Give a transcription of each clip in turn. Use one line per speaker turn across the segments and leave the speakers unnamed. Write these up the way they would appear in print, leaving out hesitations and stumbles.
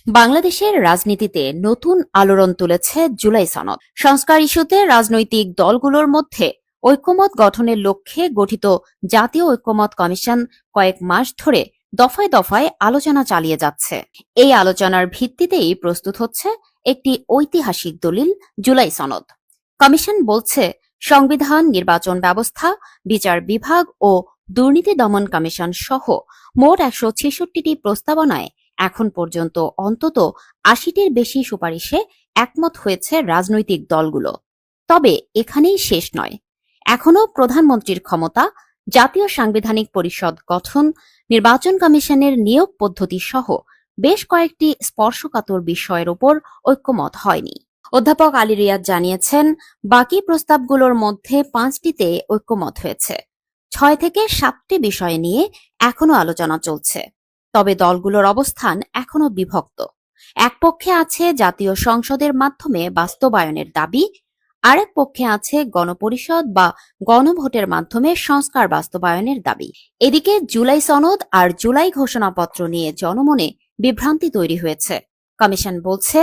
বাংলাদেশের রাজনীতিতে নতুন আলোড়ন তুলেছে জুলাই সনদ। সংস্কার ইস্যুতে রাজনৈতিক দলগুলোর মধ্যে ঐক্যমত গঠনের লক্ষ্যে গঠিত জাতীয় ঐক্যমত কমিশন কয়েক মাস ধরে দফায় দফায় আলোচনা চালিয়ে যাচ্ছে। এই আলোচনার ভিত্তিতেই প্রস্তুত হচ্ছে একটি ঐতিহাসিক দলিল, জুলাই সনদ। কমিশন বলছে, সংবিধান, নির্বাচন ব্যবস্থা, বিচার বিভাগ ও দুর্নীতি দমন কমিশন সহ মোট ১৬৬টি প্রস্তাবনায় এখন পর্যন্ত অন্তত ৮০টির বেশি সুপারিশে একমত হয়েছে রাজনৈতিক দলগুলো। তবে এখানেই শেষ নয়। এখনও প্রধানমন্ত্রীর ক্ষমতা, জাতীয় সাংবিধানিক পরিষদ গঠন, নির্বাচন কমিশনের নিয়োগ পদ্ধতি সহ বেশ কয়েকটি স্পর্শকাতর বিষয়ের ওপর ঐক্যমত হয়নি। অধ্যাপক আলী রিয়াদ জানিয়েছেন, বাকি প্রস্তাবগুলোর মধ্যে ৫টিতে ঐক্যমত হয়েছে। ৬ থেকে ৭টি বিষয় নিয়ে এখনো আলোচনা চলছে। তবে দলগুলোর অবস্থান এখনো বিভক্ত। এক পক্ষে আছে জাতীয় সংসদের মাধ্যমে বাস্তবায়নের দাবি, আরেক পক্ষে আছে গণপরিষদ বা গণভোটের মাধ্যমে সংস্কার বাস্তবায়নের দাবি। এদিকে জুলাই সনদ আর জুলাই ঘোষণাপত্র নিয়ে জনমনে বিভ্রান্তি তৈরি হয়েছে। কমিশন বলছে,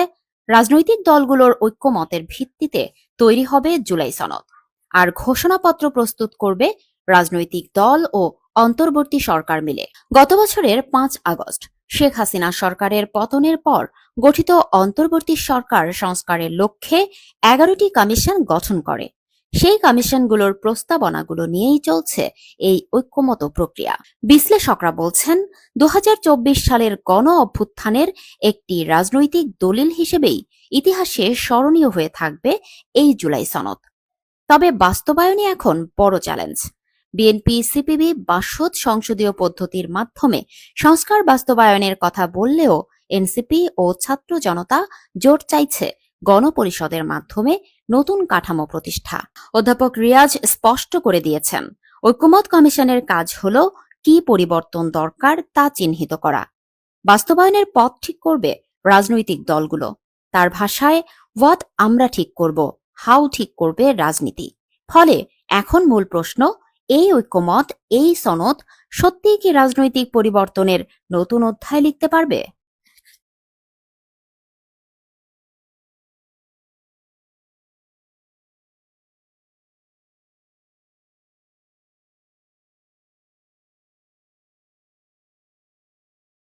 রাজনৈতিক দলগুলোর ঐক্যমতের ভিত্তিতে তৈরি হবে জুলাই সনদ, আর ঘোষণাপত্র প্রস্তুত করবে রাজনৈতিক দল ও অন্তর্বর্তী সরকার মিলে। গত বছরের ৫ আগস্ট শেখ হাসিনা সরকারের পতনের পর গঠিত অন্তর্বর্তী সরকার সংস্কারের লক্ষ্যে ১১টি কমিশন গঠন করে। সেই কমিশনগুলোর প্রস্তাবনাগুলো নিয়েই চলছে এই ঐক্যমত প্রক্রিয়া। বিশ্লেষকরা বলছেন, ২০২৪ সালের গণ অভ্যুত্থানের একটি রাজনৈতিক দলিল হিসেবেই ইতিহাসে স্মরণীয় হয়ে থাকবে এই জুলাই সনদ। তবে বাস্তবায়নই এখন বড় চ্যালেঞ্জ। বিএনপি, সিপিবি বাসদ সংসদীয় পদ্ধতির মাধ্যমে সংস্কার বাস্তবায়নের কথা বললেও এনসিপি ও ছাত্র জনতা জোট চাইছে গণপরিষদের মাধ্যমে নতুন কাঠামো প্রতিষ্ঠা। অধ্যাপক রিয়াজ স্পষ্ট করে দিয়েছেন, ঐক্যমত কমিশনের কাজ হল কি পরিবর্তন দরকার তা চিহ্নিত করা। বাস্তবায়নের পথ ঠিক করবে রাজনৈতিক দলগুলো। তার ভাষায়, হোয়াট আমরা ঠিক করব, হাউ ঠিক করবে রাজনীতি। ফলে এখন মূল প্রশ্ন, এই ঐক্যমত, এই সনদ সত্যিই কি রাজনৈতিক পরিবর্তনের নতুন অধ্যায় লিখতে পারবে?